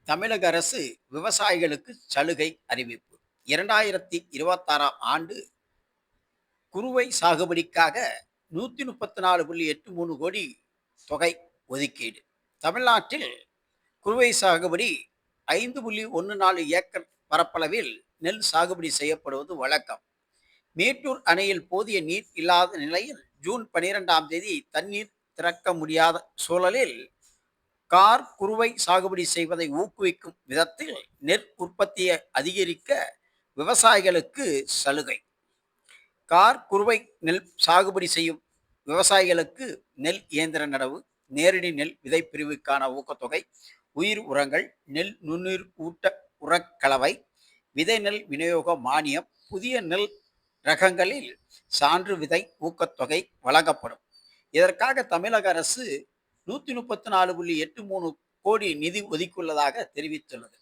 தமிழக அரசு விவசாயிகளுக்கு சலுகை அறிவிப்பு. 2026ஆம் ஆண்டு குறுவை சாகுபடிக்காக 134.83 கோடி தொகை ஒதுக்கீடு. தமிழ்நாட்டில் குறுவை சாகுபடி 5.14 ஏக்கர் பரப்பளவில் நெல் சாகுபடி செய்யப்படுவது வழக்கம். மேட்டூர் அணையில் போதிய நீர் இல்லாத நிலையில் ஜூன் 12ஆம் தேதி தண்ணீர் திறக்க முடியாத சூழலில் குறுவை சாகுபடி செய்வதை ஊக்குவிக்கும் விதத்தில் நெல் உற்பத்தியை அதிகரிக்க விவசாயிகளுக்கு சலுகை. குறுவை நெல் சாகுபடி செய்யும் விவசாயிகளுக்கு நெல் இயந்திர நடவு, நேரடி நெல் விதை பிரிவுக்கான ஊக்கத்தொகை, உயிர் உரங்கள், நெல் நுண்ணுயிர் ஊட்ட உரக்கலவை, விதை நெல் விநியோக மானியம், புதிய நெல் ரகங்களில் சான்று விதை ஊக்கத்தொகை வழங்கப்படும். இதற்காக தமிழக அரசு 134.83 கோடி நிதி ஒதுக்கியுள்ளதாக தெரிவித்துள்ளது.